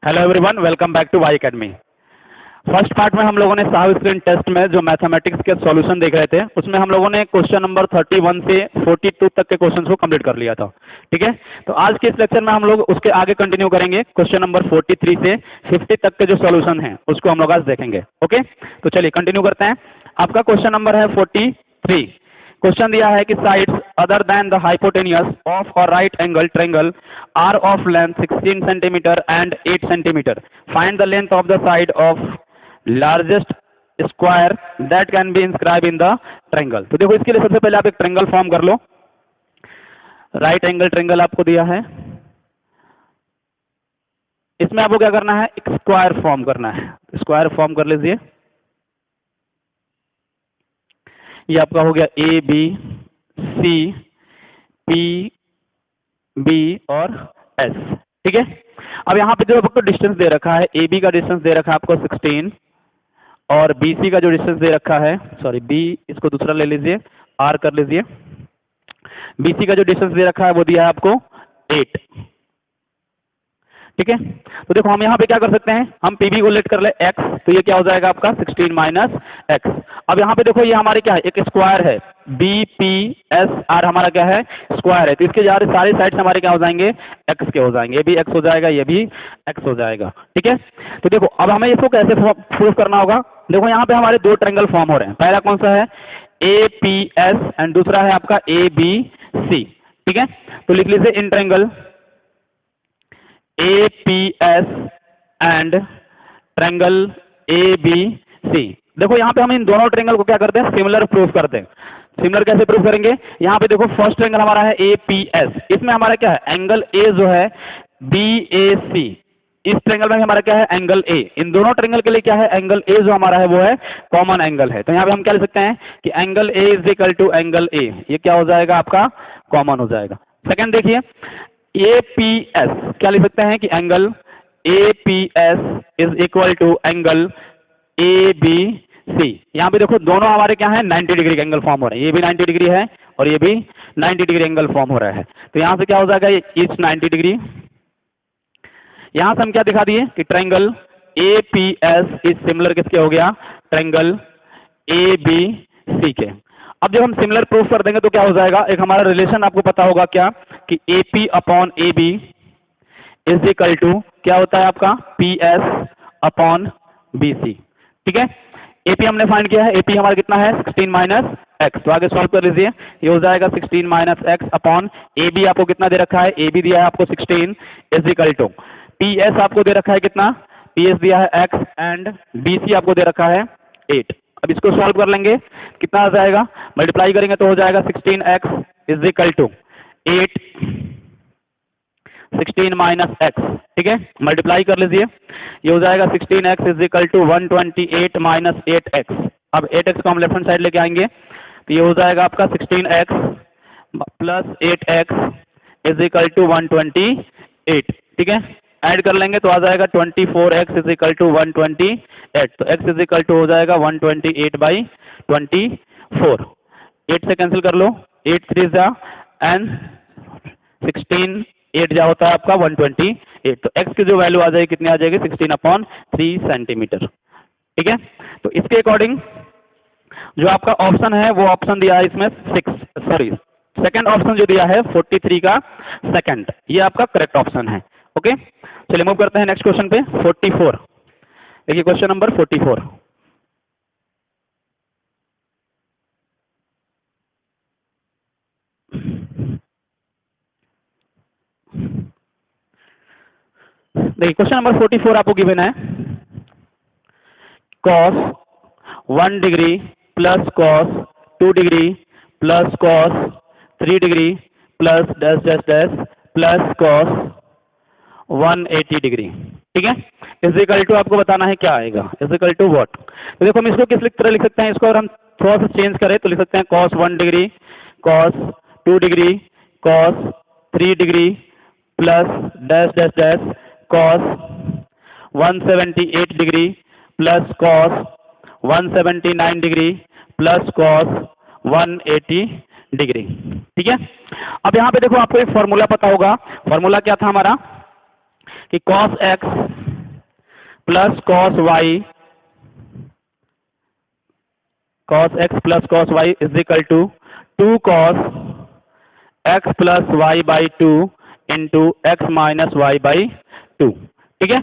Hello everyone, welcome back to Y academy. First part में हम लोगों ने साहब स्क्रीन टेस्ट में जो मैथमेटिक्स के सॉल्यूशन देख रहे थे उसमें हम लोगों ने क्वेश्चन नंबर 31 से 42 तक के क्वेश्चंस को कंप्लीट कर लिया था। ठीक है, तो आज के इस लेक्चर में हम लोग उसके आगे कंटिन्यू करेंगे। क्वेश्चन नंबर 43 से 50 तक के जो सॉल्यूशन हैं उसको हम लोग आज देखेंगे। ओके, तो चलिए कंटिन्यू करते हैं। आपका क्वेश्चन नंबर है 43। क्वेश्चन दिया है कि sides other than the hypotenuse of a right angle triangle are of length 16 centimetre and 8 centimetre. Find the length of the side of largest square that can be inscribe in the triangle. तो देखो, इसके लिए सबसे पहले आप एक triangle form कर लो। Right angle triangle आपको दिया है, इसमें आपको क्या करना है, एक स्क्वायर फॉर्म करना है। स्क्वायर फॉर्म कर लीजिए। ये आपका हो गया A B C P B और एस। ठीक है, अब यहाँ पे जो आपको डिस्टेंस दे रखा है, ए बी का डिस्टेंस दे रखा है आपको 16 और बी सी का जो डिस्टेंस दे रखा है, सॉरी बी इसको दूसरा ले लीजिए, आर कर लीजिए। बी सी का जो डिस्टेंस दे रखा है वो दिया है आपको 8। ठीक है, तो देखो हम यहाँ पे क्या कर सकते हैं, हम पीबी को लेट कर ले x, तो ये क्या हो जाएगा आपका 16 माइनस एक्स। अब यहाँ पे देखो ये हमारे क्या है, एक स्क्वायर है, बी पी एस आर हमारा क्या है, स्क्वायर है, तो इसके सारे साइड्स हमारे क्या हो जाएंगे, x के हो जाएंगे। ये भी x हो जाएगा, ये भी x हो जाएगा। ठीक है, तो देखो अब हमें इसको कैसे प्रूफ करना होगा। देखो यहाँ पे हमारे दो ट्रायंगल फॉर्म हो रहे हैं। पहला कौन सा है, ए पी एस एंड दूसरा है आपका ए बी सी। ठीक है, तो लिख लीजिए in triangle APS and triangle ABC। देखो यहाँ पे हम इन दोनों ट्रायंगल को क्या करते हैं, सिमिलर प्रूफ करते हैं। सिमिलर कैसे प्रूफ करेंगे, यहाँ पे देखो फर्स्ट ट्रायंगल हमारा है APS, इसमें हमारा क्या है, एंगल A जो है BAC। इस ट्रायंगल में हमारा क्या है, एंगल A। इन दोनों ट्रायंगल के लिए क्या है, एंगल A जो हमारा है वो है कॉमन एंगल है। तो यहाँ पे हम क्या लिख सकते हैं कि angle A is equal to angle A, ये क्या हो जाएगा आपका, कॉमन हो जाएगा। सेकंड देखिए, APS क्या लिख सकते हैं कि angle APS is equal to angle ABC। यहाँ पे देखो दोनों हमारे क्या है, 90 डिग्री के एंगल फॉर्म हो रहे हैं। ये भी 90 डिग्री है और ये भी 90 डिग्री एंगल फॉर्म हो रहा है। तो यहाँ से क्या हो जाएगा, ये इस 90 डिग्री। यहाँ से हम क्या दिखा दिए कि ट्रायंगल APS इज सिमिलर किसके हो गया, ट्रायंगल ABC के। अब जब हम सिमिलर प्रूफ कर देंगे तो क्या हो जाएगा, एक हमारा रिलेशन आपको पता होगा क्या, कि AP upon AB is equal to क्या होता है आपका, PS अपॉन BC। ठीक है, AP हमने फाइंड किया है, AP हमारा कितना है, 16 माइनस एक्स। तो आगे सॉल्व कर लीजिए, ये हो जाएगा 16 माइनस एक्स अपॉन AB आपको कितना दे रखा है, AB दिया है आपको 16 इज इक्वल टू PS आपको दे रखा है कितना, PS दिया है x एंड BC आपको दे रखा है 8। अब इसको सॉल्व कर लेंगे, कितना आ जाएगा, मल्टीप्लाई करेंगे तो हो जाएगा 16x is equal to 8 16 minus x. ठीक है, मल्टीप्लाई कर लीजिए, ये हो जाएगा 16x is equal to 128 minus 8x। अब 8x को हम लेफ्ट हैंड साइड लेके आएंगे तो ये हो जाएगा आपका 16x plus 8x is equal to 128। ठीक है, ऐड कर लेंगे तो आ जाएगा 24x इज इक्वल टू 128। तो x इज इक्वल टू हो जाएगा 128/24। 8 से कैंसिल कर लो, 8 3 जा एंड 16 8 जा होता है आपका 128। तो x की जो वैल्यू आ जाएगी कितनी आ जाएगी, 16/3 सेंटीमीटर। ठीक है, तो इसके अकॉर्डिंग जो आपका ऑप्शन है वो ऑप्शन दिया है इसमें सेकंड ऑप्शन जो दिया है 43 का सेकंड, ये आपका करेक्ट ऑप्शन है। ओके, चलिए मूव करते हैं नेक्स्ट क्वेश्चन पे। 44 देखिए, क्वेश्चन नंबर 44। देखिए क्वेश्चन नंबर 44 आपको गिवन है, cos 1 degree plus cos 2 degree plus cos 3 degree plus dash dash dash plus cos 180 degree. ठीक है, इज इक्वल टू आपको बताना है क्या आएगा, इज इक्वल टू व्हाट। तो देखो हम इसको किस तरह लिख सकते हैं, इसको अगर हम थोड़ा सा चेंज करें तो लिख सकते हैं cos 1 degree cos 2 degree cos 3 degree plus dash dash dash cos 178 degree plus cos 179 degree plus cos 180 degree. ठीक है, अब यहाँ पे देखो आपको एक फॉर्मूला पता होगा। फॉर्मूला क्या था हमारा, कि cos x plus cos y is equal to 2 cos x plus y by 2 into x minus y by 2। ठीक है,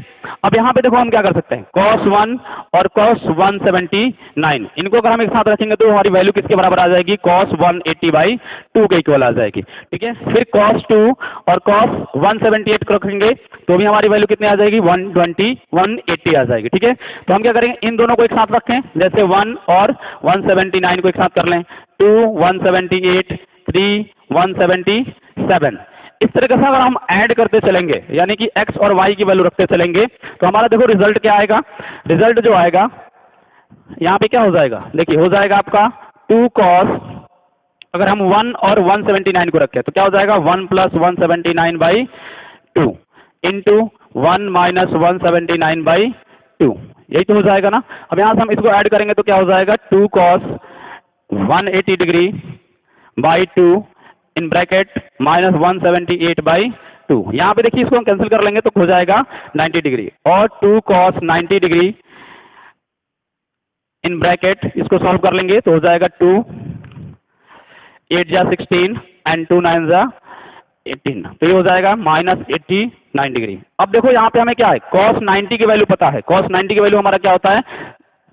अब यहां पे देखो हम क्या कर सकते हैं, cos 1 और cos 179 इनको अगर हम एक साथ रखेंगे तो हमारी वैल्यू किसके बराबर आ जाएगी, cos 180 बाई 2 के इक्वल आ जाएगी। ठीक है, फिर cos 2 और cos 178 को रखेंगे तो भी हमारी वैल्यू कितनी आ जाएगी, 120 180 आ जाएगी। ठीक है, तो हम क्या करेंगे, इन दोनों को एक साथ रखें, जैसे 1 और 179 को एक साथ कर लें, 2 178 3 177। इस तरीके से अगर हम ऐड करते चलेंगे, यानी कि x और y की वैल्यू रखते चलेंगे, तो हमारा देखो रिजल्ट क्या आएगा, रिजल्ट जो आएगा यहाँ पे क्या हो जाएगा, देखिए हो जाएगा आपका 2 cos, अगर हम 1 और 179 को रखें तो क्या हो जाएगा, 1 plus 179 by 2 into 1 minus 179 by 2, यही तो हो जाएगा ना। अब यहाँ से हम इसको ऐड करेंगे तो क्या हो जाएगा, 2 cos 180 degree by 2 in bracket minus 178 by 2। यहाँ पे देखिए इसको हम कैंसिल कर लेंगे तो हो जाएगा 90 डिग्री, और 2 cos 90 डिग्री इन ब्रैकेट, इसको सॉल्व कर लेंगे तो हो जाएगा 2 8 जा 16 एंड 2 9 जा 18, तो ये हो जाएगा माइनस 89 डिग्री। अब देखो यहाँ पे हमें क्या है, cos 90 की वैल्यू पता है, cos 90 की वैल्यू हमारा क्या होता है,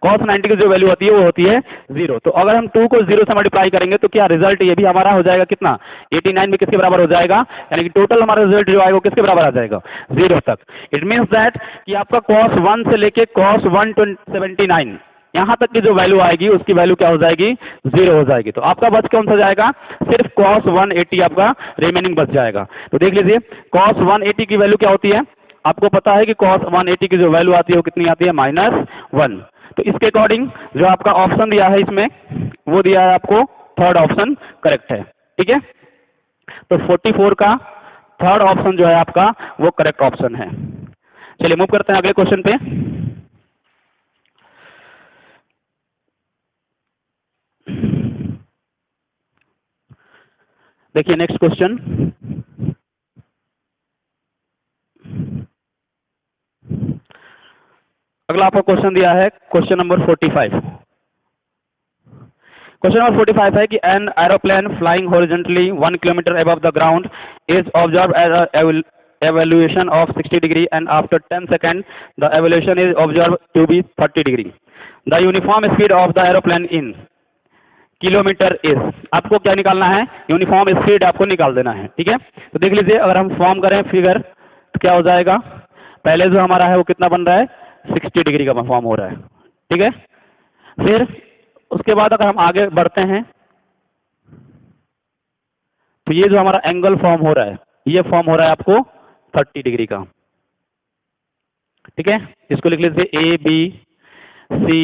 cos 90 की जो वैल्यू होती है वो होती है 0। तो अगर हम 2 को 0 से मल्टीप्लाई करेंगे तो क्या रिजल्ट ये भी हमारा हो जाएगा कितना, 89 में किसके बराबर हो जाएगा, यानी कि टोटल हमारा रिजल्ट जो आएगा वो किसके बराबर आ जाएगा, 0 तक। इट मीन्स दैट कि आपका cos 1 से लेके cos 179 यहाँ तक की जो वैल्यू आएगी उसकी वैल्यू क्या हो जाएगी, 0 हो जाएगी। तो आपका बच कौन सा जाएगा, सिर्फ cos 180 आपका रिमेनिंग बच जाएगा। तो देख लीजिए cos 180 की वैल्यू क्या होती है, आपको पता है कि cos 180 की जो वैल्यू आती है वो कितनी आती है, -1। तो इसके अकॉर्डिंग जो आपका ऑप्शन दिया है इसमें वो दिया है आपको थर्ड ऑप्शन करेक्ट है। ठीक है, तो 44 का थर्ड ऑप्शन जो है आपका वो करेक्ट ऑप्शन है। चलिए मूव करते हैं अगले क्वेश्चन पे। देखिए नेक्स्ट क्वेश्चन, अगला आपको क्वेश्चन दिया है क्वेश्चन नंबर 45। क्वेश्चन नंबर 45 है कि an aeroplane flying horizontally 1 kilometre above the ground is observe as evaluation of 60 degree and after 10 seconds the evaluation is observed to be 30 degree. The uniform speed of the aeroplane in kilometre is, आपको क्या निकालना है, uniform speed आपको निकाल देना है। ठीक है, तो देख लीजिए अगर हम फॉर्म करें फिगर तो क्या हो जाएगा, पहले जो हमारा है वो कितना बन रहा है, 60 डिग्री का फॉर्म हो रहा है। ठीक है, फिर उसके बाद अगर हम आगे बढ़ते हैं तो ये जो हमारा एंगल फॉर्म हो रहा है ये फॉर्म हो रहा है आपको 30 डिग्री का। ठीक है, इसको लिख लीजिए ए बी सी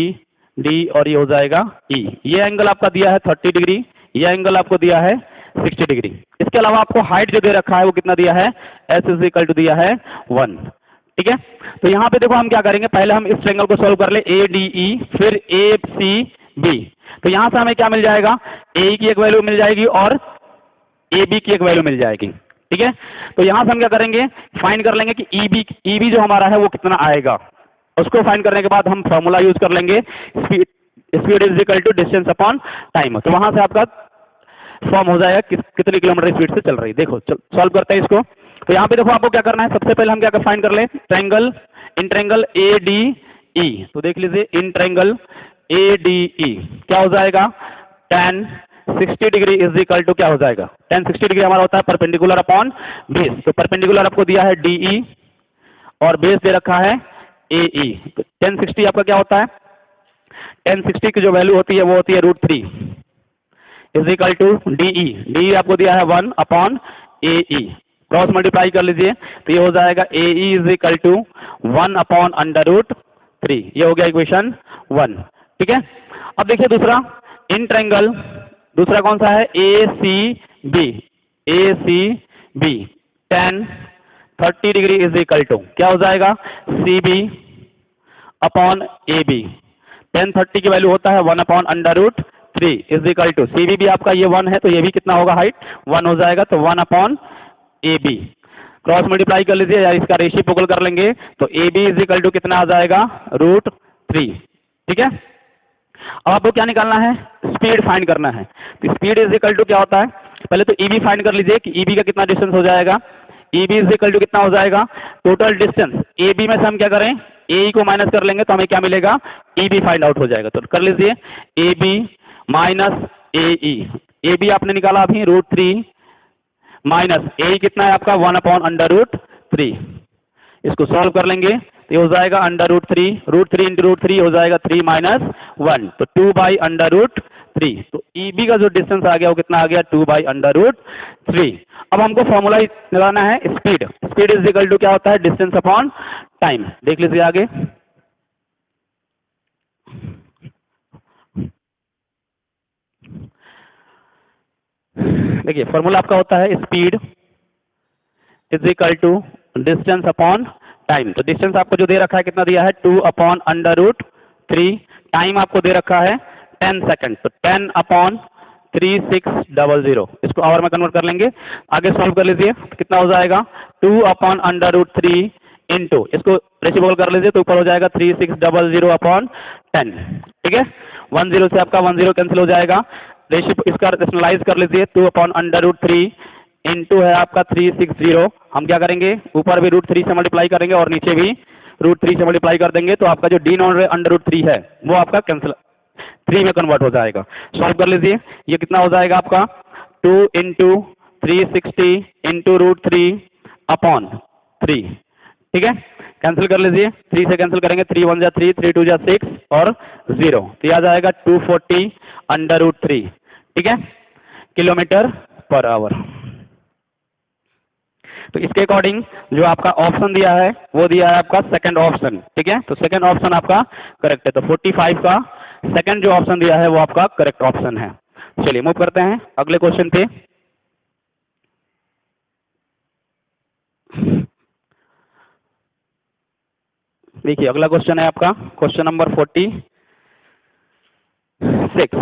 डी और ये हो जाएगा ई। ये एंगल आपका दिया है 30 डिग्री, ये एंगल आपको दिया है 60 डिग्री। इसके अलावा आपको हाइट जो दे रखा है वो कितना दिया है, एस इज इक्वल टू दिया है 1। ठीक है, तो यहाँ पे देखो हम क्या करेंगे, पहले हम इस ट्रायंगल को सॉल्व कर ले, ए डी ई फिर ए सी बी। तो यहाँ से हमें क्या मिल जाएगा, ए की एक वैल्यू मिल जाएगी और ए बी की एक वैल्यू मिल जाएगी। ठीक है, तो यहां से हम क्या करेंगे, फाइंड कर लेंगे कि ई बी जो हमारा है वो कितना आएगा। उसको फाइंड करने के बाद हम फॉर्मूला यूज कर लेंगे, speed is equal to distance upon time. तो वहां से आपका फॉर्म हो जाएगा कितनी किलोमीटर स्पीड से चल रही है। देखो सॉल्व करते हैं इसको। तो यहाँ पे देखो आपको क्या करना है, सबसे पहले हम क्या फाइंड कर ले, triangle in triangle A D E. तो देख लीजिए in triangle A D E क्या हो जाएगा, tan 60 degree is equal to क्या हो जाएगा, tan 60 डिग्री हमारा होता है परपेंडिकुलर अपॉन बेस। तो परपेंडिकुलर आपको दिया है DE और बेस दे रखा है AE। तो tan 60 आपका क्या होता है, tan 60 की जो वैल्यू होती है वो होती है √3 इज इक्वल टू DE आपको दिया है 1 अपॉन AE। क्रॉस मल्टीप्लाई कर लीजिए तो ये हो जाएगा AE is equal to 1 upon √3। ये हो गया इक्वेशन 1। ठीक है, अब देखिए दूसरा इन ट्रायंगल, दूसरा कौन सा है, ACB। ACB tan 30 degree is equal to क्या हो जाएगा, CB अपॉन AB। tan 30 की वैल्यू होता है 1 upon √3 is equal to CB भी आपका ये 1 है तो ये भी कितना होगा, हाइट 1 हो जाएगा, तो 1 अपॉन AB। क्रॉस मल्टीप्लाई कर लीजिए या इसका रेसिप्रोकल कर लेंगे तो A B is equal to कितना आ जाएगा √3। ठीक है, अब आपको क्या निकालना है, स्पीड फाइंड करना है। तो स्पीड इज इक्वल टू क्या होता है, पहले तो ईबी फाइंड कर लीजिए कि ईबी का कितना डिस्टेंस हो जाएगा। ईबी इज इक्वल टू कितना हो जाएगा, टोटल डिस्टेंस ए बी में से हम क्या करें, ए को माइनस कर लेंगे तो हमें क्या मिलेगा, ईबी फाइंड आउट हो जाएगा। तो कर लीजिए A B minus A E, A B आपने निकाला अभी √3 माइनस ए कितना है आपका 1/√3। इसको सॉल्व कर लेंगे तो ये हो जाएगा √3 इंटू √3 हो जाएगा 3 - 1 तो 2/√3। तो ईबी का जो डिस्टेंस आ गया वो कितना आ गया 2/√3। अब हमको फॉर्मूला लगाना है speed. Speed is equal to क्या होता है, डिस्टेंस अपॉन टाइम। देख लीजिए आगे, देखिए फॉर्मूला आपका होता है speed is equal to distance upon time. तो डिस्टेंस आपको जो दे रखा है कितना दिया है 2/√3, टाइम आपको दे रखा है 10 सेकंड तो 10/3600। इसको आवर में कन्वर्ट कर लेंगे, आगे सॉल्व कर लीजिए तो कितना हो जाएगा 2/√3 इंटू इसको रेसिप्रोकल कर लीजिए तो ऊपर हो जाएगा 3600/10। ठीक है, 10 से आपका 10 कैंसिल हो जाएगा। इसका रेशनलाइज कर लीजिए 2/√3 इंटू है आपका 360। हम क्या करेंगे, ऊपर भी √3 से मल्टीप्लाई करेंगे और नीचे भी √3 से मल्टीप्लाई कर देंगे तो आपका जो डिनोमिनेटर √3 है वो आपका कैंसिल 3 में कन्वर्ट हो जाएगा। सॉल्व कर लीजिए, ये कितना हो जाएगा आपका 2 इंटू 360 इंटू √3/3। ठीक है, कैंसिल कर लीजिए, 3 से कैंसिल करेंगे 3 1 जा 3, 3 2 जा 6 और 0 तो आ जाएगा 240/√3। ठीक है, किलोमीटर पर आवर। तो इसके अकॉर्डिंग जो आपका ऑप्शन दिया है वो दिया है आपका सेकंड ऑप्शन। ठीक है, तो सेकंड ऑप्शन आपका करेक्ट है। तो 45 का सेकंड जो ऑप्शन दिया है वो आपका करेक्ट ऑप्शन है। चलिए मूव करते हैं अगले क्वेश्चन पे। देखिए अगला क्वेश्चन है आपका क्वेश्चन नंबर 46।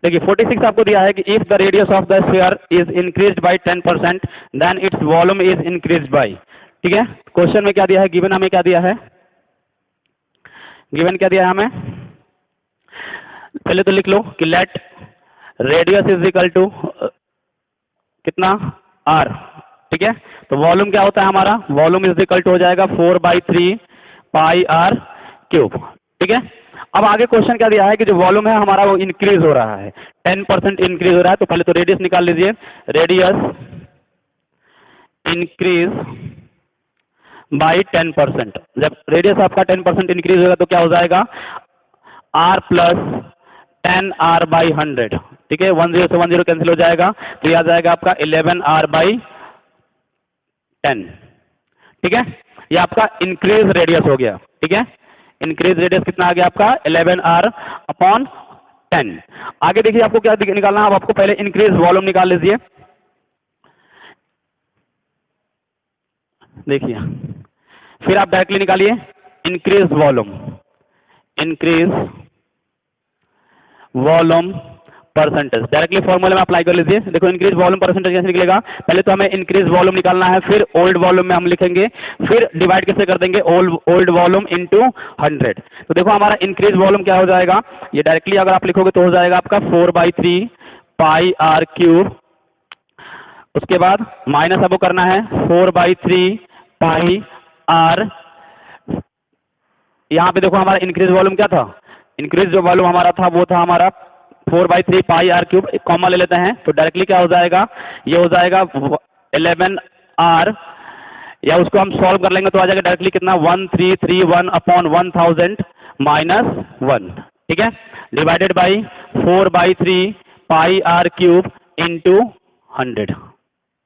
देखिए 46 आपको दिया है कि if the radius of the sphere is increased by 10% then its volume is increased by. ठीक है, क्वेश्चन में क्या दिया है, गिवन हमें क्या दिया है, गिवन क्या दिया है हमें, पहले तो लिख लो कि let radius is equal to कितना r। ठीक है, तो वॉल्यूम क्या होता है हमारा, वॉल्यूम इज इक्वल टू हो जाएगा 4/3 πr³। ठीक है, अब आगे क्वेश्चन क्या दिया है कि जो वॉल्यूम है हमारा वो इंक्रीज हो रहा है, 10% इंक्रीज हो रहा है। तो पहले तो रेडियस निकाल लीजिए, रेडियस इंक्रीज बाय 10%। जब रेडियस आपका 10% इंक्रीज होगा तो क्या हो जाएगा r प्लस 10r/100। ठीक है, 10 से 10 कैंसिल हो जाएगा तो यह आ जाएगा आपका 11r/10। ठीक है, ये आपका इंक्रीज रेडियस हो गया। ठीक है, इंक्रीज रेडियस कितना आ गया आपका 11r/10। आगे देखिए आपको क्या निकालना है, अब आपको पहले इंक्रीज वॉल्यूम निकाल लीजिए। देखिए फिर आप डायरेक्टली निकालिए increase volume, increase volume percentage, directly फॉर्मूले में अप्लाई कर लीजिए। देखो इंक्रीज वॉल्यूम परसेंटेज कैसे निकलेगा, पहले तो हमें इंक्रीज वॉल्यूम निकालना है, फिर ओल्ड वॉल्यूम में हम लिखेंगे, फिर डिवाइड कैसे कर देंगे ओल्ड वॉल्यूम इंटू 100। तो देखो हमारा इंक्रीज वॉल्यूम क्या हो जाएगा, ये डायरेक्टली अगर आप लिखोगे तो हो जाएगा आपका 4/3 πr³। उसके बाद माइनस आपको करना है 4/3 πr। यहाँ पे देखो हमारा इंक्रीज वॉल्यूम क्या था, इंक्रीज जो वॉल्यूम हमारा था वो था हमारा 4/3 πr³। एक कॉमा ले लेते हैं तो डायरेक्टली क्या हो जाएगा, ये हो जाएगा 11r, या उसको हम सॉल्व कर लेंगे तो आ जाएगा डायरेक्टली कितना 1331/1000 -1। ठीक है, डिवाइडेड बाई 4/3 πr³ इंटू 100।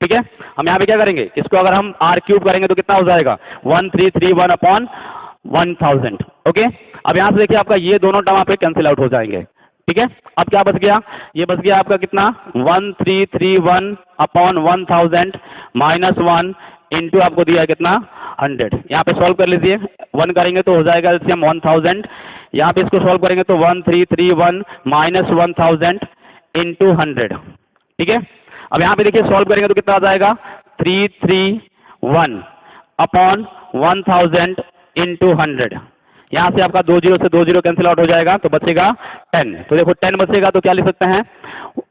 ठीक है, हम यहाँ पे क्या करेंगे, इसको अगर हम r³ करेंगे तो कितना हो जाएगा 1331/1000। ओके, अब यहाँ से देखिए आपका ये दोनों टर्म आप कैंसिल आउट हो जाएंगे। ठीक है, अब क्या बच गया, ये बच गया आपका कितना 1331/1000 -1 इंटू आपको दिया है कितना 100। यहाँ पे सॉल्व कर लीजिए, 1 करेंगे तो हो जाएगा एलसीएम 1000। यहाँ पे इसको सॉल्व करेंगे तो 1331 -1000 इंटू 100। ठीक है, अब यहाँ पे देखिए सॉल्व करेंगे तो कितना आ जाएगा 331 अपॉन 1000 इंटू 100। यहाँ से आपका 2 जीरो से 2 जीरो कैंसिल आउट हो जाएगा तो बचेगा 10। तो देखो 10 बचेगा तो क्या लिख सकते हैं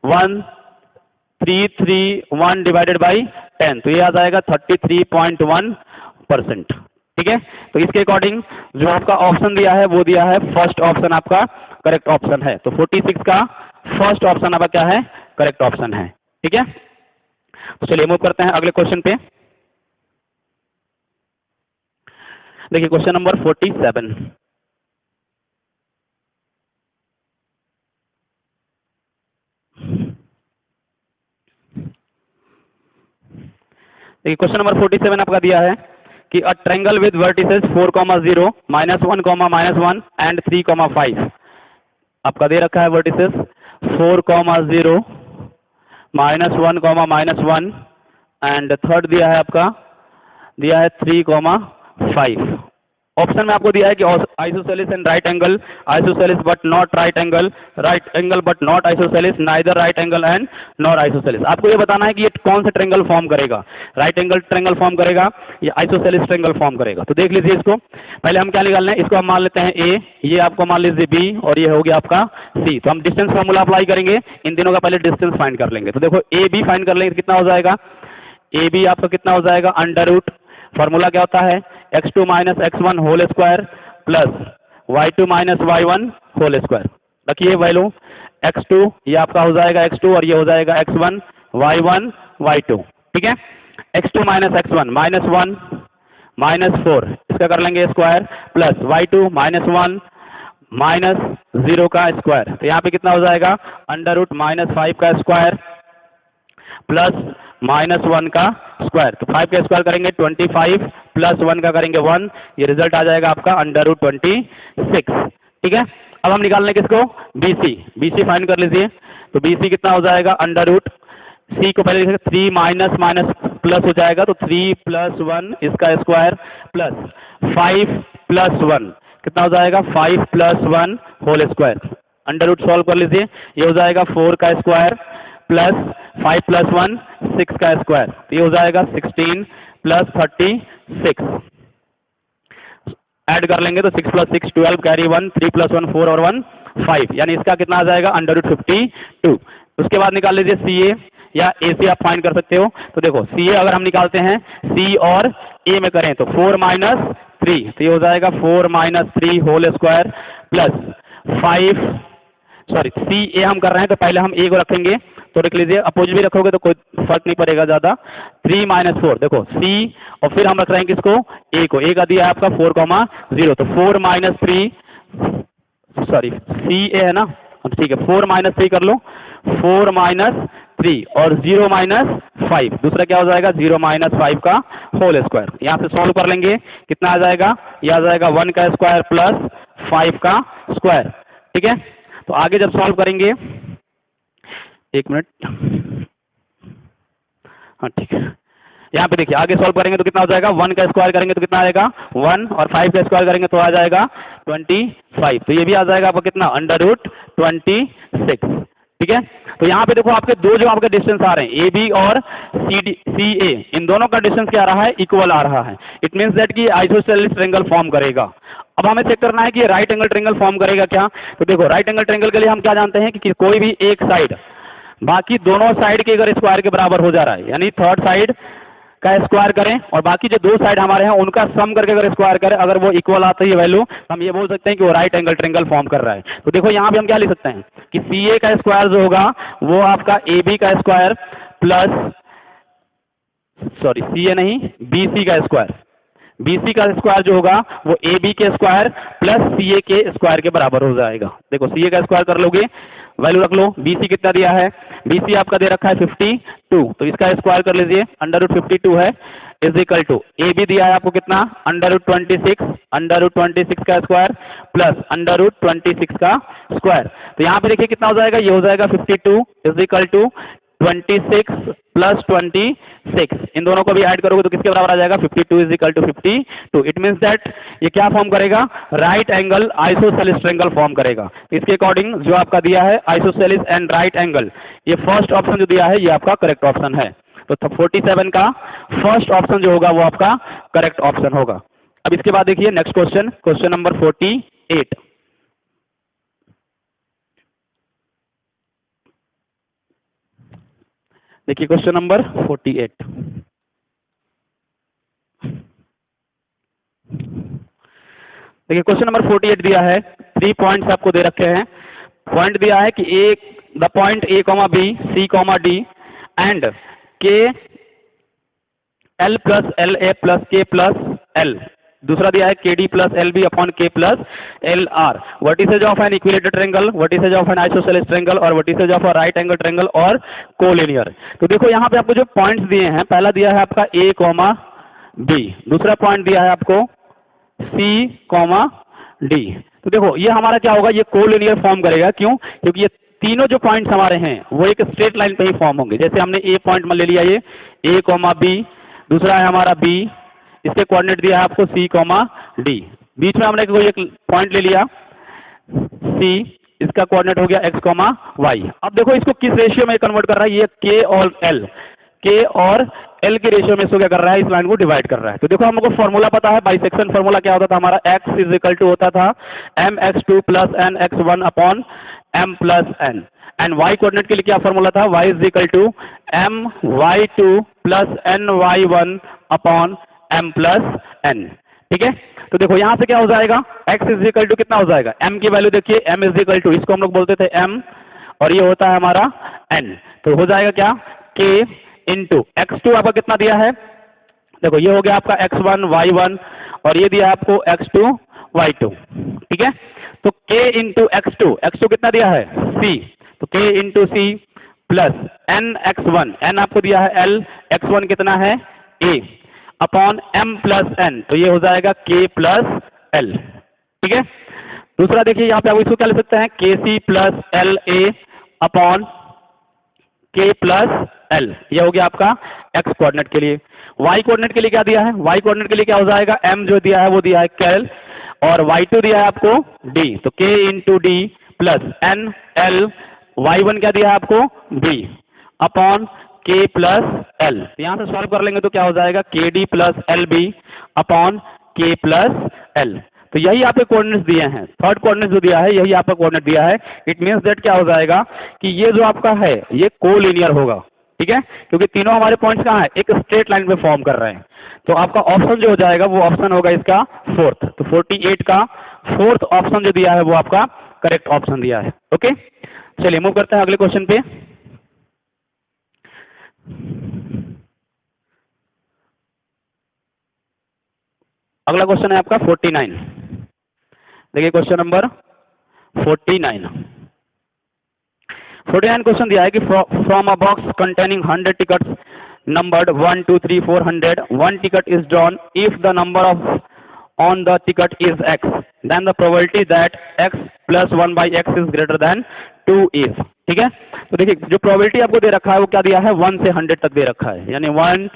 1331 डिवाइडेड बाई 10, तो ये आ जाएगा 33.1%। ठीक है, तो इसके अकॉर्डिंग जो आपका ऑप्शन दिया है वो दिया है फर्स्ट ऑप्शन आपका करेक्ट ऑप्शन है। तो 46 का फर्स्ट ऑप्शन आपका क्या है, करेक्ट ऑप्शन है। ठीक है, तो चलिए मूव करते हैं अगले क्वेश्चन पे। देखिए क्वेश्चन नंबर 47। देखिए क्वेश्चन नंबर 47 आपका दिया है कि a triangle with vertices 4, 0, -1, -1 and 3, 5 आपका दे रखा है वर्टिसेस 4, 0, -1, -1 एंड थर्ड दिया है आपका दिया है 3, 5। ऑप्शन में आपको दिया है कि isosceles and right angle, isosceles but not right angle, right angle but not isosceles, neither right angle and not isosceles. आपको ये बताना है कि ये कौन सा ट्रायंगल फॉर्म करेगा, राइट एंगल ट्रायंगल फॉर्म करेगा या आइसोसेलिस ट्रायंगल फॉर्म करेगा। तो देख लीजिए इसको, पहले हम क्या निकालना है, इसको हम मान लेते हैं ए, ये आपको मान लीजिए बी और ये हो गया आपका सी। तो हम डिस्टेंस फॉर्मूला अप्लाई करेंगे, इन तीनों का पहले डिस्टेंस फाइंड कर लेंगे। तो देखो ए बी फाइंड कर लेंगे तो कितना हो जाएगा, ए बी आपका कितना हो जाएगा अंडर रूट, फॉर्मूला क्या होता है x2 minus x1 whole square plus y2 minus y1 whole square. रखिए वैल्यू x2 ये आपका हो जाएगा x2 और ये हो जाएगा x1 y1 y2। ठीक है, x2 माइनस x1 -1 -4 इसका कर लेंगे स्क्वायर प्लस y2 -1 -0 का स्क्वायर। तो यहाँ पे कितना हो जाएगा अंडर रूट -5 का स्क्वायर प्लस -1 का स्क्वायर। तो 5 का स्क्वायर करेंगे 25 प्लस 1 का करेंगे 1, ये रिजल्ट आ जाएगा आपका अंडर रूट 26। ठीक है, अब हम निकाल लें किसको, BC। BC फाइंड कर लीजिए। तो BC कितना हो जाएगा अंडर रूट, C को पहले लिखेंगे 3 माइनस माइनस प्लस हो जाएगा तो 3 + 1 इसका स्क्वायर प्लस 5 + 1 कितना हो जाएगा 5 + 1 whole square. Under root solve कर लीजिए, ये हो जाएगा 4 का स्क्वायर प्लस 5 + 1 6 का स्क्वायर। तो ये हो जाएगा 16 + 36। ऐड कर लेंगे तो 6 + 6 12, कैरी 1, 3 + 1 4 और 1 5, यानी इसका कितना आ जाएगा अंडर रूट 52। उसके बाद निकाल लीजिए CA या AC आप फाइंड कर सकते हो। तो देखो CA अगर हम निकालते हैं C और A में करें तो 4 - 3, तो ये हो जाएगा 4 - 3 whole square plus 5, sorry CA हम कर रहे हैं तो पहले हम A को रखेंगे, तो रख लीजिए, अपोजिट भी रखोगे तो कोई फर्क नहीं पड़ेगा ज्यादा। 3 - 4 देखो C और फिर हम रख रहे हैं किसको, A को। A का दिया है आपका 4, 0, तो 4 - 3, सॉरी CA है ना, ठीक है 4 - 3 कर लो, 4 - 3 और 0 - 5, दूसरा क्या हो जाएगा 0 - 5 का होल स्क्वायर। यहाँ से सॉल्व कर लेंगे, कितना आ जाएगा, ये आ जाएगा 1 का स्क्वायर प्लस 5 का स्क्वायर। ठीक है, तो आगे जब सॉल्व करेंगे, एक मिनट, हाँ ठीक है, यहाँ पे देखिए आगे सॉल्व करेंगे तो कितना हो जाएगा, 1 का स्क्वायर करेंगे तो कितना आ जाएगा 1 और 5 का स्क्वायर करेंगे तो आ जाएगा 25। तो ये भी आ जाएगा आपका कितना अंडर रूट 26। ठीक है, तो यहाँ पे देखो आपके दो जो आपके डिस्टेंस आ रहे हैं AB और CA, इन दोनों का डिस्टेंस क्या आ रहा है, इक्वल आ रहा है। इट मीन्स दैट कि आइसोसेलेस ट्रायंगल फॉर्म करेगा। अब हमें चेक करना है कि राइट एंगल ट्रायंगल फॉर्म करेगा क्या। तो देखो राइट एंगल ट्रायंगल के लिए हम क्या जानते हैं कि कोई भी एक साइड बाकी दोनों साइड के अगर स्क्वायर के बराबर हो जा रहा है, यानी थर्ड साइड का स्क्वायर करें और बाकी जो दो साइड हमारे हैं उनका सम करके अगर स्क्वायर करें, अगर वो इक्वल आती है वैल्यू, तो हम ये बोल सकते हैं कि वो राइट एंगल ट्रायंगल फॉर्म कर रहा है। तो देखो यहाँ पे हम क्या लिख सकते हैं कि CA का स्क्वायर जो होगा वो आपका AB का स्क्वायर प्लस, सॉरी CA नहीं BC का स्क्वायर, BC का स्क्वायर जो होगा वो AB के स्क्वायर प्लस CA के स्क्वायर के बराबर हो जाएगा। देखो CA का स्क्वायर कर लोगे, वैल्यू रख लो, BC कितना दिया है, BC आपका दे रखा है 52, तो इसका स्क्वायर कर लीजिए, अंडर रूट 52 है, इज इक्वल टू AB दिया है आपको कितना अंडर रूट 26, अंडर रूट 26 का स्क्वायर प्लस अंडर रूट 26 का स्क्वायर। तो यहाँ पे देखिए कितना हो जाएगा, ये हो जाएगा 52 इज इक्वल टू 26 प्लस 26, इन दोनों को भी ऐड करोगे तो किसके बराबर आ जाएगा 52 is equal to 52। It means that ये क्या फॉर्म करेगा, right angle isosceles triangle form करेगा। इसके अकॉर्डिंग जो आपका दिया है आइसोसेलिस एंड राइट एंगल, ये फर्स्ट ऑप्शन जो दिया है ये आपका करेक्ट ऑप्शन है। तो 47 का फर्स्ट ऑप्शन जो होगा वो आपका करेक्ट ऑप्शन होगा। अब इसके बाद देखिए नेक्स्ट क्वेश्चन, क्वेश्चन नंबर 48। देखिए क्वेश्चन नंबर 48। देखिए क्वेश्चन नंबर 48 दिया है, 3 पॉइंट्स आपको दे रखे हैं। पॉइंट दिया है कि A the point A comma B C comma D and K L plus L A plus K plus L. दूसरा दिया है K D plus L B upon के plus L are vertices of an equilateral triangle, vertices of an isosceles triangle और vertices of a right angle triangle और collinear. तो देखो यहाँ पे आपको जो पॉइंट्स दिए हैं, पहला दिया है आपका ए कॉमा बी, दूसरा पॉइंट दिया है आपको सी कॉमा डी। तो देखो ये हमारा क्या होगा, ये कोलिनियर फॉर्म करेगा। क्यों? क्योंकि ये तीनों जो पॉइंट्स हमारे हैं वो एक स्ट्रेट लाइन पे ही फॉर्म होंगे। जैसे हमने ए पॉइंट में ले लिया ये ए कॉमा बी, दूसरा है हमारा बी, इसके कोऑर्डिनेट दिया है आपको सी कॉमा डी, बीच में हमने कोई एक पॉइंट ले लिया सी, इसका कोऑर्डिनेट हो गया एक्स कॉमा वाई। अब देखो इसको किस रेशियो में कन्वर्ट कर रहा है, ये के और एल, के और एल के रेशियो में इसको क्या कर रहा है, इस लाइन को डिवाइड कर रहा है। तो देखो हमको फॉर्मूला पता है, बाइसेक्शन फॉर्मूला क्या होता था हमारा, x इज इक्वल टू होता था mx2 plus n x one upon m plus n, and y coordinate के लिए क्या फॉर्मूला था, y is equal to m y two plus n y one upon m plus n. ठीक है, तो देखो यहां से क्या हो जाएगा, x इज इक्वल टू कितना हो जाएगा, m की वैल्यू देखिए m इज इक्वल टू, इसको हम लोग बोलते थे m और ये होता है हमारा n, तो हो जाएगा क्या k इंटू x2 आपका कितना दिया है, देखो ये हो गया आपका x1 y1 और ये दिया है आपको x2 y2। ठीक है, तो k इंटू x2 कितना दिया है c, तो k into c plus n x1, n आपको दिया है l, x1 कितना है a upon m plus n, तो ये हो जाएगा k प्लस l। ठीक है, दूसरा देखिए यहाँ पे आप इसको क्या ले सकते हैं, k c plus L a upon के प्लस एल, ये हो गया आपका x कोऑर्डिनेट के लिए। y कोऑर्डिनेट के लिए क्या दिया है, y कोऑर्डिनेट के लिए क्या हो जाएगा, m जो दिया है वो दिया है कैल और y2 दिया है आपको d, तो k into d plus n l, y1 क्या दिया है आपको b upon k plus l. यहां से सॉल्व कर लेंगे तो क्या हो जाएगा, k D plus L B upon k plus l. तो यही आपके कोऑर्डिनेट्स दिए हैं, थर्ड कोऑर्डिनेट जो दिया है यही आपका कोऑर्डिनेट दिया है। इट मींस दैट क्या हो जाएगा कि ये जो आपका है ये कोलिनियर होगा। ठीक है, क्योंकि तीनों हमारे पॉइंट्स कहाँ है, एक स्ट्रेट लाइन पे फॉर्म कर रहे हैं। तो आपका ऑप्शन जो हो जाएगा वो ऑप्शन होगा इसका फोर्थ। तो 48 का फोर्थ ऑप्शन जो दिया है वो आपका करेक्ट ऑप्शन दिया है। ओके, चलिए मूव करते हैं अगले क्वेश्चन पे। अगला क्वेश्चन है आपका 49। देखिए क्वेश्चन नंबर 49। 49 क्वेश्चन दिया है कि from a box containing 100 tickets numbered 1 2 3 400 one ticket is drawn if the number of on the ticket is x, then the probability that x plus 1 by x is greater than 2 is। ठीक है, तो देखिए जो probability आपको दे रखा है वो क्या दिया है, 1 से 100 तक दे रखा है, यानी 1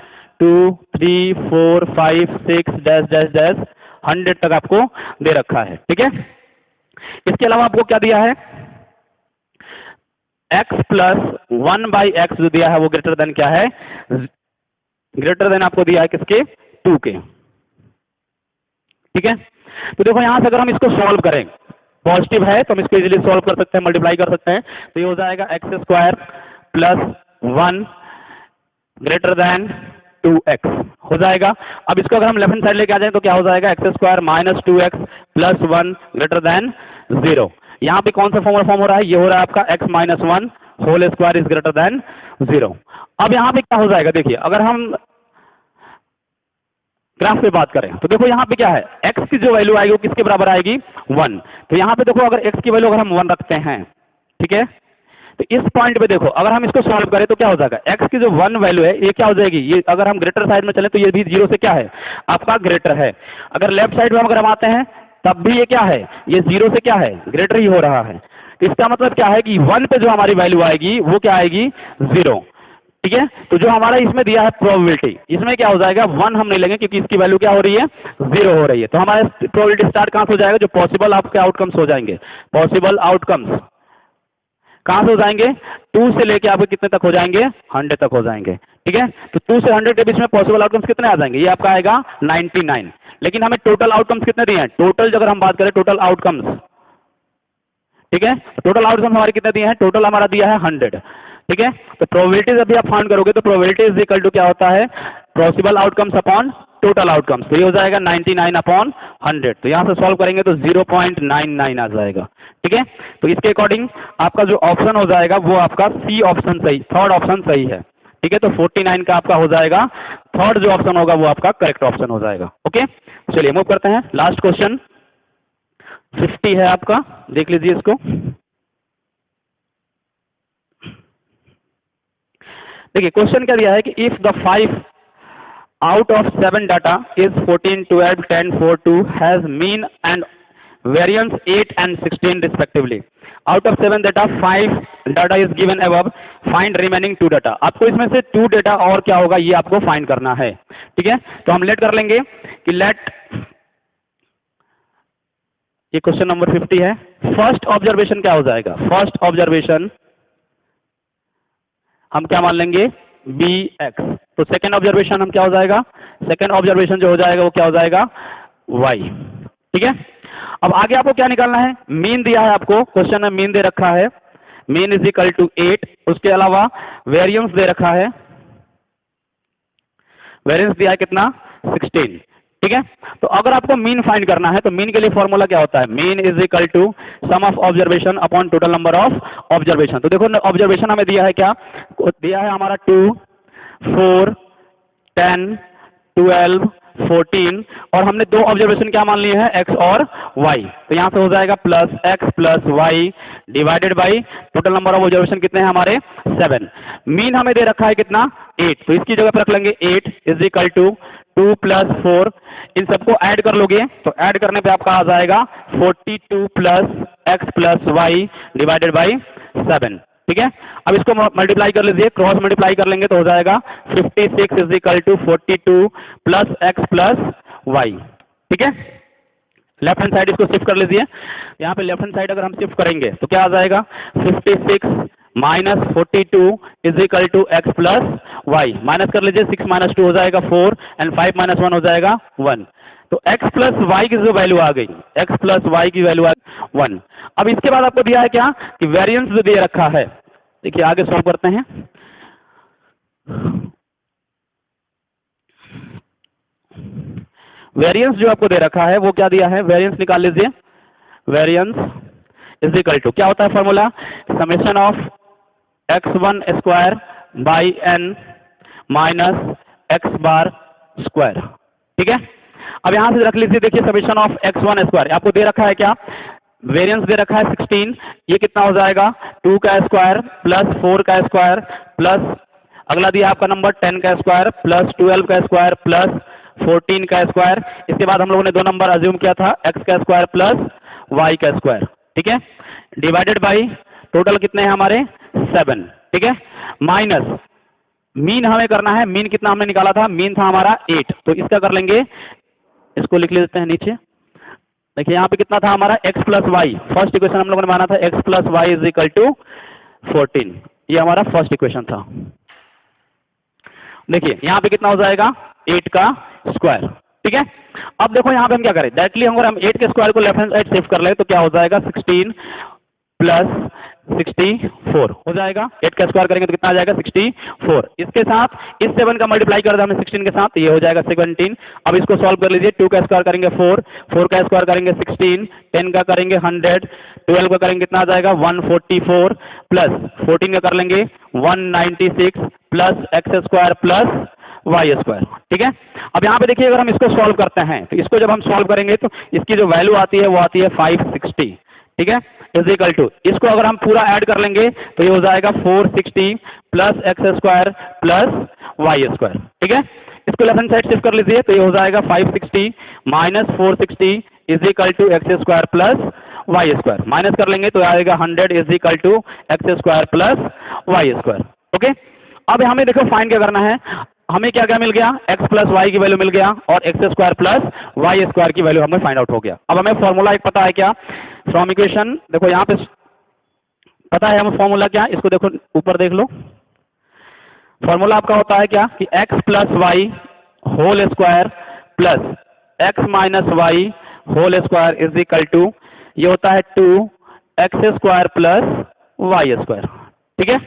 2 3 4 5 6 डैश डैश डैश 100 तक आपको दे रखा है। ठीक है, इसके अलावा आपको क्या दिया है, x प्लस 1 बाई एक्स जो दिया है वो ग्रेटर देन क्या है, ग्रेटर देन आपको दिया है किसके, 2 के। ठीक है, तो देखो यहां से अगर हम इसको सॉल्व करें, पॉजिटिव है तो हम इसको इजीली सॉल्व कर सकते हैं, मल्टीप्लाई कर सकते हैं। तो ये हो जाएगा x square plus 1 greater than 2x हो जाएगा। अब इसको अगर हम लेफ्ट हैंड साइड लेके आ जाएं तो क्या हो जाएगा, x square minus 2x plus 1 greater than 0। यहाँ पे कौन सा फॉर्मूला फॉर्म हो रहा है, ये हो रहा है आपका x minus 1 whole square is greater than 0। अब यहाँ पे क्या हो जाएगा, देखिए अगर हम ग्राफ पे बात करें तो देखो यहाँ पे क्या है, x की जो वैल्यू आएगी वो किसके बराबर आएगी, 1। तो यहाँ पे देखो अगर x की वैल्यू अगर हम 1 रखते हैं, ठीक है, तो इस पॉइंट पे देखो अगर हम इसको सॉल्व करें तो क्या हो जाएगा, x की जो 1 वैल्यू है ये क्या हो जाएगी, ये अगर हम ग्रेटर साइड में चले तो ये भी 0 से क्या है आपका ग्रेटर है। अगर लेफ्ट साइड में अगर हम आते हैं तब भी ये क्या है, ये 0 से क्या है ग्रेटर ही हो रहा है। तो इसका मतलब क्या है कि 1 पे जो हमारी वैल्यू आएगी वो क्या आएगी, 0। ठीक है, तो जो हमारा इसमें दिया है प्रोबेबिलिटी, इसमें क्या हो जाएगा 1 हम नहीं लेंगे क्योंकि इसकी वैल्यू क्या हो रही है, 0 हो रही है। तो हमारा प्रोबेबिलिटी स्टार्ट कहां से हो जाएगा, जो पॉसिबल आपके आउटकम्स हो जाएंगे, पॉसिबल आउटकम्स कहां से हो जाएंगे, 2 से लेके आपके कितने तक हो जाएंगे, 100 तक हो जाएंगे। ठीक है। तो 2 से 100 के बीच में पॉसिबल आउटकम्स कितने आ जाएंगे, ये आपका आएगा 99। लेकिन हमें टोटल आउटकम्स कितने दिए हैं, टोटल अगर हम बात करें टोटल आउटकम्स, ठीक है, टोटल आउटकम्स हमारे कितने दिए हैं, टोटल हमारा दिया है 100, ठीक है। तो प्रोबेबिलिटीज अभी आप फाइंड करोगे तो प्रोबेबिलिटी इज इक्वल टू क्या होता है, possible outcomes upon total outcomes, तो ये हो जाएगा 99 अपॉन 100। तो यहां से सॉल्व करेंगे तो 0.99 आ जाएगा, ठीक है। तो इसके अकॉर्डिंग आपका जो ऑप्शन हो जाएगा वो आपका सी ऑप्शन सही, थर्ड ऑप्शन सही है, ठीक है। तो 49 का आपका हो जाएगा, थर्ड जो ऑप्शन होगा वो आपका करेक्ट ऑप्शन हो जाएगा। ओके, चलिए मूव करते हैं, लास्ट क्वेश्चन 50 है आपका, देख लीजिए इसको। देखिए क्वेश्चन क्या दिया है कि if the 5 out of 7 data is 14, 12, 10, 4, 2 has mean and variance 8 and 16 respectively. Out of 7 data 5 data is given above, find remaining 2 data. आपको इसमें से 2 data और क्या होगा ये आपको फाइंड करना है, ठीक है। तो हम लेट कर लेंगे कि लेट, ये क्वेश्चन नंबर 50 है। फर्स्ट ऑब्जर्वेशन क्या हो जाएगा, फर्स्ट ऑब्जर्वेशन हम क्या मान लेंगे, बी एक्स। तो सेकेंड ऑब्जर्वेशन हम क्या हो जाएगा, सेकेंड ऑब्जर्वेशन जो हो जाएगा वो क्या हो जाएगा, वाई, ठीक है। अब आगे आपको क्या निकालना है, मीन दिया है आपको, क्वेश्चन में मीन दे रखा है, मीन इज इक्वल टू 8, उसके अलावा वेरिएंस दे रखा है, वेरिएंस दिया है कितना, 16, ठीक है। तो अगर आपको मीन फाइंड करना है तो मीन के लिए फॉर्मूला क्या होता है, mean is equal to sum of observation upon total number of observation. तो देखो ऑब्जर्वेशन हमें दिया है क्या, दिया है हमारा 2, 4, 10, 12, 14 और हमने दो ऑब्जर्वेशन क्या मान लिए हैं, एक्स और वाई। तो यहां से हो जाएगा plus x plus y divided by total number of observation कितने हैं हमारे 7। मीन हमें दे रखा है कितना 8, तो इसकी जगह पर रख लेंगे 8 इज इक्वल टू 2 प्लस 4, इन सबको ऐड कर लोगे तो ऐड करने पे आपका आ जाएगा 42 plus x plus y divided by 7, ठीक है। अब इसको मल्टीप्लाई कर लीजिए, क्रॉस मल्टीप्लाई कर लेंगे तो हो जाएगा 56 is equal to 42 plus x plus y, ठीक है। लेफ्ट हैंड साइड इसको शिफ्ट कर लीजिए, यहाँ पे लेफ्ट हैंड साइड अगर हम शिफ्ट करेंगे तो क्या आ जाएगा 56 minus 42 is equal to x plus y, minus कर लीजिए 6 माइनस 2 हो जाएगा 4 एंड 5 माइनस 1 हो जाएगा 1। तो x प्लस वाई की जो वैल्यू आ गई, x प्लस वाई की वैल्यू आ 1। अब इसके बाद आपको दिया है क्या कि वेरिएंस जो दे रखा है, देखिए आगे सॉल्व करते हैं। वेरिएंस जो आपको दे रखा है वो क्या दिया है, वेरिएंस निकाल लीजिए, वेरिएंस इज इक्वल टू क्या होता है formula, summation of x1 square by n minus x bar square, ठीक है। अब यहां से रख लीजिए, देखिए समेशन ऑफ x1 स्क्वायर आपको दे रखा है क्या, वेरिएंस दे रखा है 16, ये कितना हो जाएगा 2 का स्क्वायर प्लस 4 का स्क्वायर प्लस अगला दिया आपका नंबर 10 का स्क्वायर प्लस 12 का स्क्वायर प्लस 14 का स्क्वायर। इसके बाद हम लोगों ने दो नंबर अज्यूम किया था x का स्क्वायर प्लस y का स्क्वायर, ठीक है, डिवाइडेड बाई टोटल कितने हैं हमारे 7, ठीक है, माइनस मीन हमें करना है, मीन कितना हमने निकाला था, मीन था हमारा 8, तो इसका कर लेंगे, इसको लिख लेते हैं नीचे। देखिए यहाँ पे कितना था हमारा x plus y, first equation हम लोगों ने माना था x plus y is equal to 14, ये हमारा फर्स्ट इक्वेशन था। देखिए यहाँ पे कितना हो जाएगा 8 का स्क्वायर, ठीक है। अब देखो यहाँ पे हम क्या करें, डायरेक्टली अगर हम 8 के स्क्वायर को लेफ्ट हैंड साइड शिफ्ट कर ले तो क्या हो जाएगा 16 प्लस 64 हो जाएगा, 8 का स्क्वायर करेंगे तो कितना आ जाएगा 64। इसके साथ इस 7 का मल्टीप्लाई कर दें हमने 16 के साथ, ये हो जाएगा 17। अब इसको सॉल्व कर लीजिए, 2 का स्क्वायर करेंगे 4, 4 का स्क्वायर करेंगे 16, 10 का करेंगे 100, 12 का करेंगे कितना आ जाएगा 144 प्लस 14 का कर लेंगे 196 plus x square plus y square, ठीक है। अब यहाँ पे देखिए अगर हम इसको सॉल्व करते हैं तो इसको जब हम सॉल्व करेंगे तो इसकी जो वैल्यू आती है वो आती है 560, ठीक है, इज इक्वल टू इसको अगर हम पूरा ऐड कर लेंगे तो ये हो जाएगा 460 plus x square plus y square, ठीक है। इसको लेफ्ट हैंड साइड शिफ्ट कर लीजिए तो ये हो जाएगा 560 minus 460 is equal to x square plus y square, minus कर लेंगे तो आएगा 100 is equal to x square plus y square, okay. अब हमें देखो फाइंड क्या करना है, हमें क्या क्या मिल गया, x प्लस वाई की वैल्यू मिल गया और x square plus y square की वैल्यू हमें फाइंड आउट हो गया। अब हमें फॉर्मूला एक पता है क्या, फ्रॉम इक्वेशन, देखो यहाँ पे पता है हमें फॉर्मूला क्या, इसको देखो ऊपर देख लो, फॉर्मूला आपका होता है क्या कि x plus y whole square plus x minus y whole square is equal to, ये होता है 2x square plus y square. ठीक है,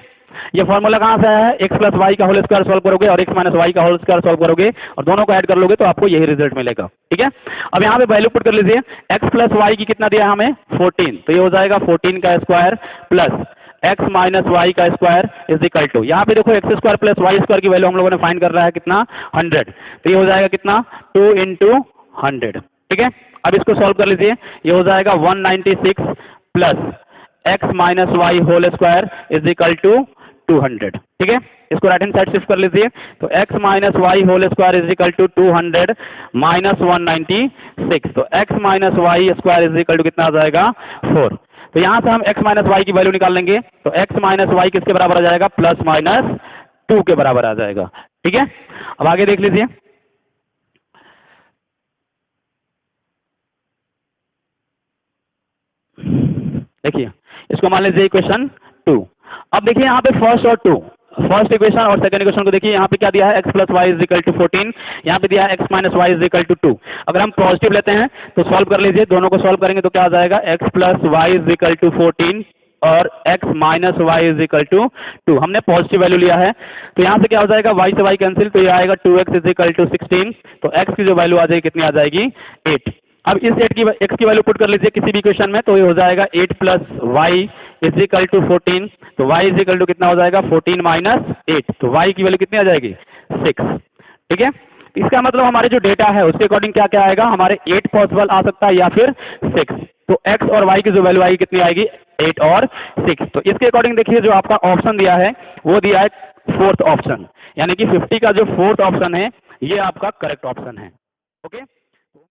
ये फॉर्मूला कहां से आया है? x प्लस वाई का होल स्क्वायर सॉल्व करोगे और x माइनस वाई का होल स्क्वायर सॉल्व करोगे और दोनों को ऐड कर लोगे तो आपको यही रिजल्ट मिलेगा। ठीक है, अब यहाँ पे वैल्यू पुट कर लीजिए। x प्लस वाई की कितना दिया है हमें? 14, तो ये हो जाएगा 14 का square plus x minus y का स्क्वायर इज इक्वल टू, यहाँ पे देखो x square plus y square की वैल्यू हम लोगों ने फाइंड कर रहा है कितना? 100, तो ये हो जाएगा कितना? 2 इंटू 100। ठीक है, अब इसको सॉल्व कर लीजिए, ये हो जाएगा 196 plus x minus y whole square is equal to 200। ठीक है, इसको राइट हैंड साइड शिफ्ट कर लीजिए, तो x minus y whole square is equal to 200 minus 196, तो x minus y square is equal to कितना आ जाएगा? 4। तो यहां से हम x माइनस वाई की वैल्यू निकाल लेंगे, तो x माइनस वाई किसके बराबर आ जाएगा? प्लस माइनस 2 के बराबर आ जाएगा। ठीक है, अब आगे देख लीजिए, देखिए इसको मान लीजिए इक्वेशन 2। अब देखिए यहाँ पे फर्स्ट और 2, फर्स्ट इक्वेशन और सेकंड इक्वेशन को देखिए, यहाँ पे क्या दिया है? x plus y is equal to 14, यहाँ पे दिया है x minus y is equal to 2। अगर हम पॉजिटिव लेते हैं तो सॉल्व कर लीजिए, दोनों को सॉल्व करेंगे तो क्या आ जाएगा? x plus y is equal to 14 और x minus y is equal to 2। हमने पॉजिटिव वैल्यू लिया है, तो यहाँ से क्या हो जाएगा? y से y कैंसिल, तो ये आएगा 2x इज इक्वल टू 16, तो x की जो वैल्यू आ जाएगी कितनी आ जाएगी? 8। अब इस x की वैल्यू पुट कर लीजिए किसी भी इक्वेशन में, तो ये हो जाएगा 8 plus y is equal to 14, तो y इज इक्वल टू कितना हो जाएगा? 14 माइनस 8, तो y की वैल्यू कितनी आ जाएगी? 6। ठीक है, इसका मतलब हमारे जो डेटा है उसके अकॉर्डिंग क्या क्या आएगा? हमारे 8 पॉसिबल आ सकता है या फिर 6, तो x और y की जो वैल्यू आएगी कितनी आएगी? 8 और 6। तो इसके अकॉर्डिंग देखिए जो आपका ऑप्शन दिया है वो दिया है फोर्थ ऑप्शन, यानी कि 50 का जो फोर्थ ऑप्शन है ये आपका करेक्ट ऑप्शन है। ओके।